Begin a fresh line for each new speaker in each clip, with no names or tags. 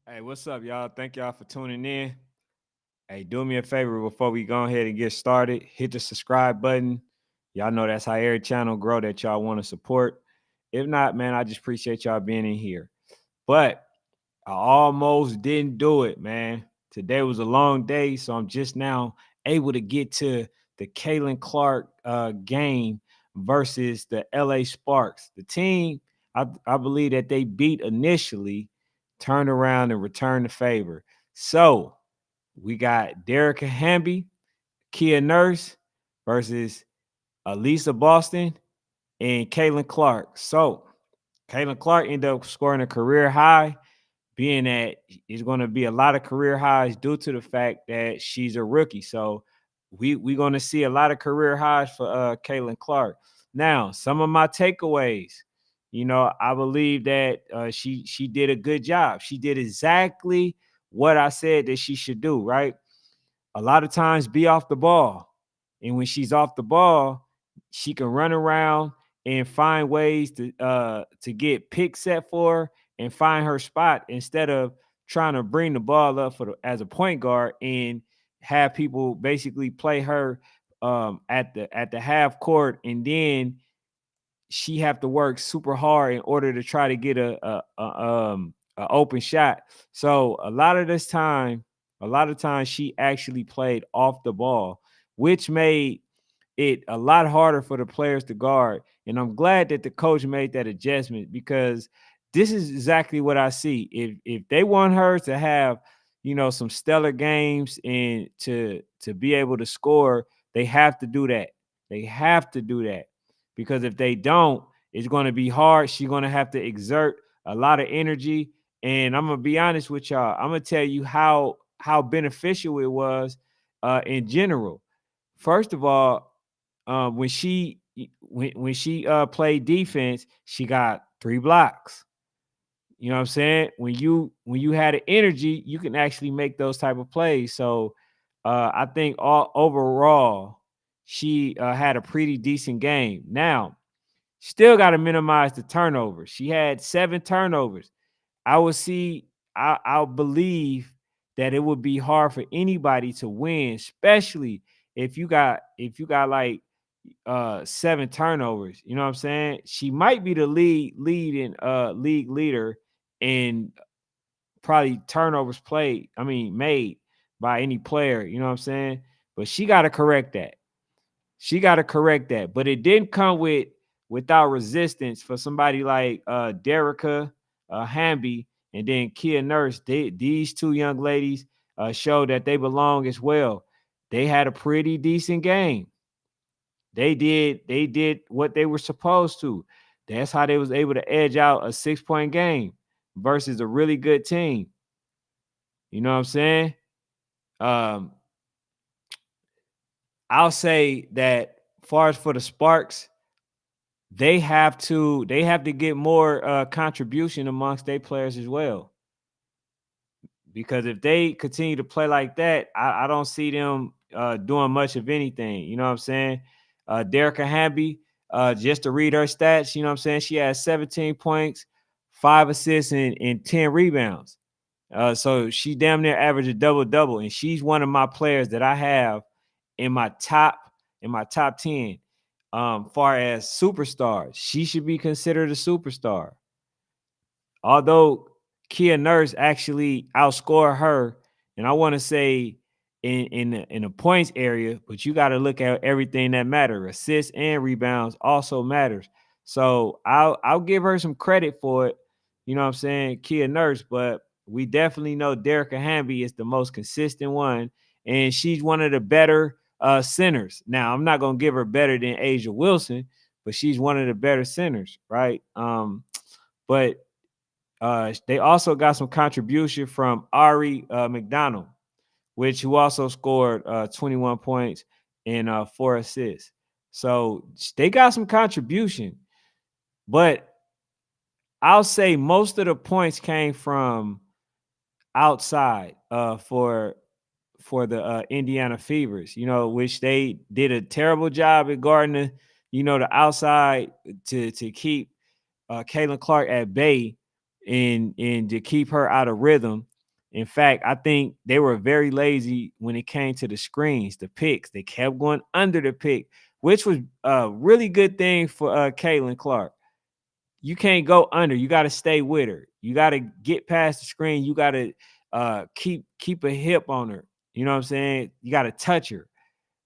Hey, what's up, y'all? Thank y'all for tuning in. Hey, do me a favor before we go ahead and get started. Hit the subscribe button. Y'all know that's how every channel grow that y'all want to support. If not, man, I just appreciate y'all being in here. But I almost didn't do it, man. Today was a long day, so I'm just now able to get to the Kalen Clark game versus the LA Sparks. The team, I believe that they beat initially, turned around and returned the favor. So we got Derek Hamby, Kia Nurse versus Elisa Boston and Kalen Clark. So Kalen Clark ended up scoring a career high, being that it's going to be a lot of career highs due to the fact that she's a rookie. So we're going to see a lot of career highs for Caitlin Clark. Now, some of my takeaways, I believe that she did a good job. She did exactly what I said that she should do. Right, a lot of times be off the ball, and when she's off the ball, she can run around and find ways to get pick set for her and find her spot instead of trying to bring the ball up as a point guard and have people basically play her at the half court, and then she have to work super hard in order to try to get a open shot. So a lot of times she actually played off the ball, which made it a lot harder for the players to guard. And I'm glad that the coach made that adjustment, because this is exactly what I see. If they want her to have, some stellar games and to be able to score, they have to do that. They have to do that, because if they don't, it's going to be hard. She's going to have to exert a lot of energy. And I'm gonna be honest with y'all. I'm gonna tell you how beneficial it was in general. First of all, when she played defense, she got 3 blocks. You know what I'm saying? When you had the energy, you can actually make those type of plays. So I think all overall, she had a pretty decent game. Now, still got to minimize the turnovers. She had 7 turnovers. I would see. I'll believe that it would be hard for anybody to win, especially if you got like 7 turnovers. You know what I'm saying? She might be the league leader in probably turnovers played. I mean, made by any player. You know what I'm saying? But she got to correct that. She got to correct that. But it didn't come without resistance for somebody like Derica Hamby and then Kia Nurse. These two young ladies showed that they belong as well. They had a pretty decent game. They did what they were supposed to. That's how they was able to edge out a 6-point game versus a really good team. You know what I'm saying? Um, I'll say that far as for the Sparks, they have to get more contribution amongst their players as well. Because if they continue to play like that, I don't see them doing much of anything. You know what I'm saying? Derica Hamby, just to read her stats, you know what I'm saying? She has 17 points, 5 assists, and 10 rebounds. So she damn near averaged a double-double. And she's one of my players that I have in my top in my top 10. Far as superstars, she should be considered a superstar. Although Kia Nurse actually outscored her, and I want to say in the points area, but you got to look at everything that matters. Assists and rebounds also matters. So I'll give her some credit for it. You know what I'm saying, Kia Nurse, but we definitely know Derica Hamby is the most consistent one, and she's one of the better centers. Now, I'm not gonna give her better than Asia Wilson, but she's one of the better centers, right? But they also got some contribution from Ari McDonald, who also scored 21 points and 4 assists. So they got some contribution, but I'll say most of the points came from outside for the Indiana Fevers, which they did a terrible job at guarding the outside to keep Caitlin Clark at bay and to keep her out of rhythm. In fact, I think they were very lazy when it came to the screens, the picks. They kept going under the pick, which was a really good thing for Caitlin Clark. You can't go under. You got to stay with her. You got to get past the screen. You got to keep a hip on her. You know what I'm saying? You got to touch her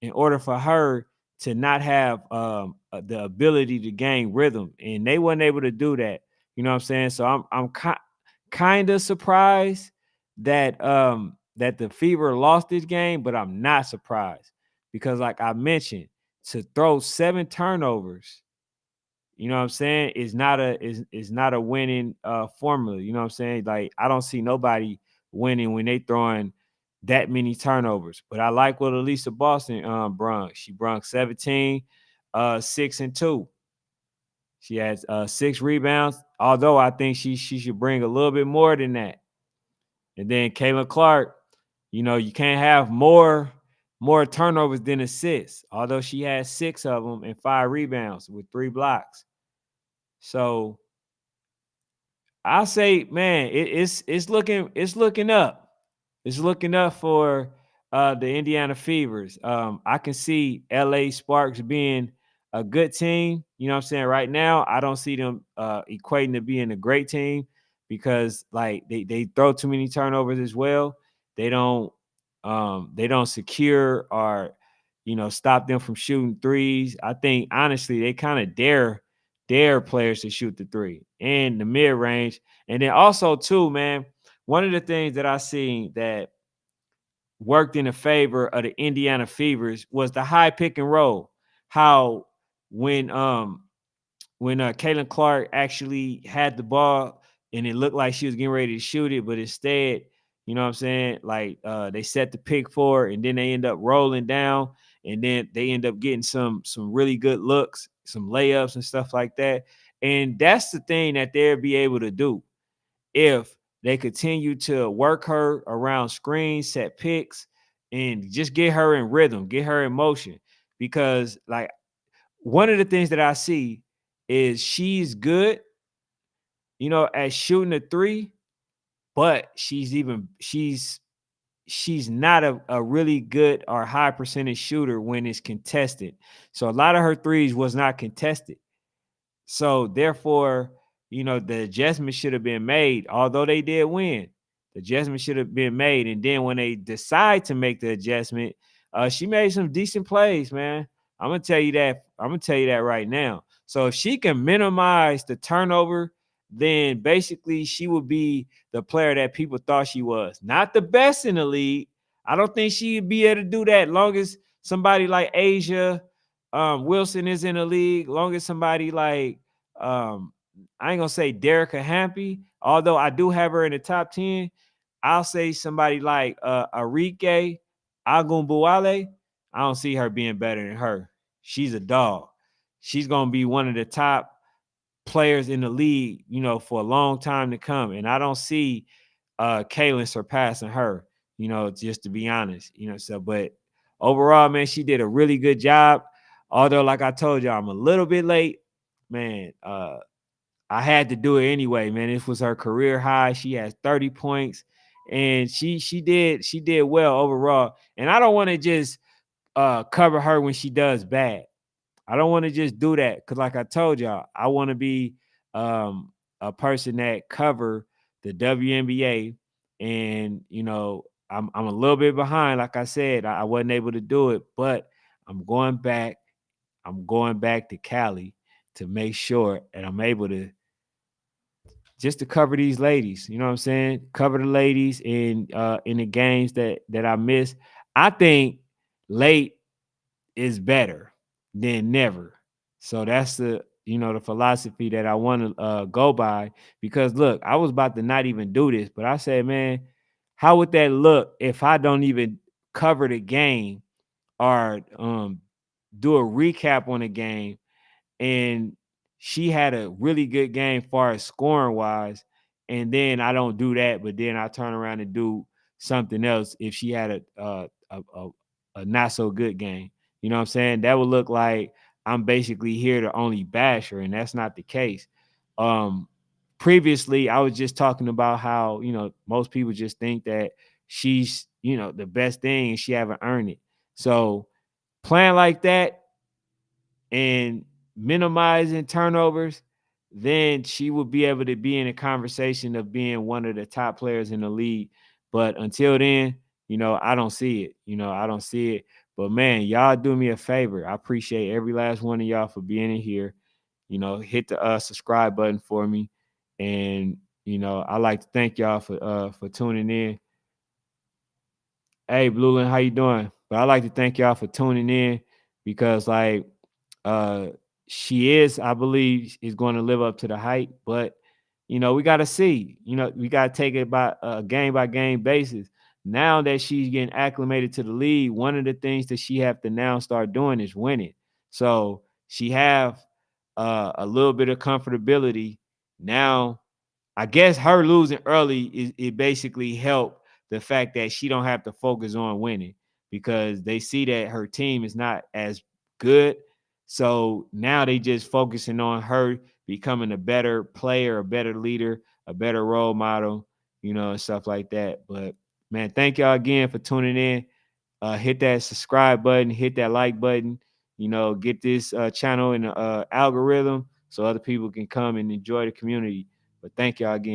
in order for her to not have the ability to gain rhythm, and they weren't able to do that. You know what I'm saying? So I'm kind of surprised that that the Fever lost this game, but I'm not surprised because, like I mentioned, to throw 7 turnovers, you know what I'm saying, is not a winning formula. You know what I'm saying? Like, I don't see nobody winning when they throwing that many turnovers. But I like what Elisa Boston brung. She brung 17, 6 and 2. She has 6 rebounds, although I think she should bring a little bit more than that. And then Caitlin Clark, you know, you can't have more turnovers than assists, although she has 6 of them and 5 rebounds with 3 blocks. So I say, man, it's looking up. It's looking up for the Indiana Fevers. I can see LA Sparks being a good team. You know what I'm saying? Right now, I don't see them equating to being a great team because, like, they throw too many turnovers as well. They don't secure or, you know, stop them from shooting threes. I think honestly they kind of dare players to shoot the three and the mid range. And then also too, man, one of the things that I seen that worked in the favor of the Indiana Fevers was the high pick and roll. How when Caitlin Clark actually had the ball and it looked like she was getting ready to shoot it, but instead, you know what I'm saying, like they set the pick for her and then they end up rolling down and then they end up getting some really good looks, some layups and stuff like that. And that's the thing that they'll be able to do if they continue to work her around screens, set picks, and just get her in rhythm, get her in motion. Because, like, one of the things that I see is she's good, you know, at shooting a three, but she's not a really good or high percentage shooter when it's contested. So a lot of her threes was not contested. So therefore, you know, the adjustment should have been made, although they did win. The adjustment should have been made. And then when they decide to make the adjustment, she made some decent plays, man. I'm gonna tell you that. I'm gonna tell you that right now. So if she can minimize the turnover, then basically she would be the player that people thought she was. Not the best in the league. I don't think she'd be able to do that long as somebody like Asia Wilson is in the league, long as somebody like I ain't gonna say Derica Hampy, although I do have her in the top 10. I'll say somebody like Arike Agunbuwale. I don't see her being better than her. She's a dog. She's gonna be one of the top players in the league, you know, for a long time to come. And I don't see Kaylin surpassing her, you know, just to be honest, you know. So, but overall, man, she did a really good job. Although, like I told you, I'm a little bit late, man. I had to do it anyway, man. This was her career high. She has 30 points, and she did well overall. And I don't want to just cover her when she does bad. I don't want to just do that because, like I told y'all, I want to be a person that cover the WNBA, and you know, I'm a little bit behind. Like I said, I wasn't able to do it, but I'm going back. I'm going back to Cali to make sure that I'm able to just to cover these ladies. You know what I'm saying? Cover the ladies in the games that I miss. I think late is better than never. So that's the, you know, the philosophy that I want to go by. Because look, I was about to not even do this, but I said, man, how would that look if I don't even cover the game or do a recap on the game? And she had a really good game far as scoring wise, and then I don't do that, but then I turn around and do something else if she had a not so good game. You know what I'm saying? That would look like I'm basically here to only bash her, and that's not the case. Um, previously I was just talking about how, most people just think that she's, the best thing and she haven't earned it. So playing like that and minimizing turnovers, then she will be able to be in a conversation of being one of the top players in the league. But until then, I don't see it. I don't see it. But man, y'all do me a favor. I appreciate every last one of y'all for being in here. Hit the subscribe button for me. And I like to thank y'all for tuning in. Hey, Blueland, how you doing? But I like to thank y'all for tuning in because, like, uh, she is, I believe, is going to live up to the hype. But we got to see. We got to take it by game basis. Now that she's getting acclimated to the league, one of the things that she have to now start doing is winning. So she have a little bit of comfortability now. I guess her losing early it basically helped the fact that she don't have to focus on winning because they see that her team is not as good. So now they just focusing on her becoming a better player, a better leader, a better role model, and stuff like that. But man, thank y'all again for tuning in. Hit that subscribe button, hit that like button, get this channel in the algorithm so other people can come and enjoy the community. But thank y'all again.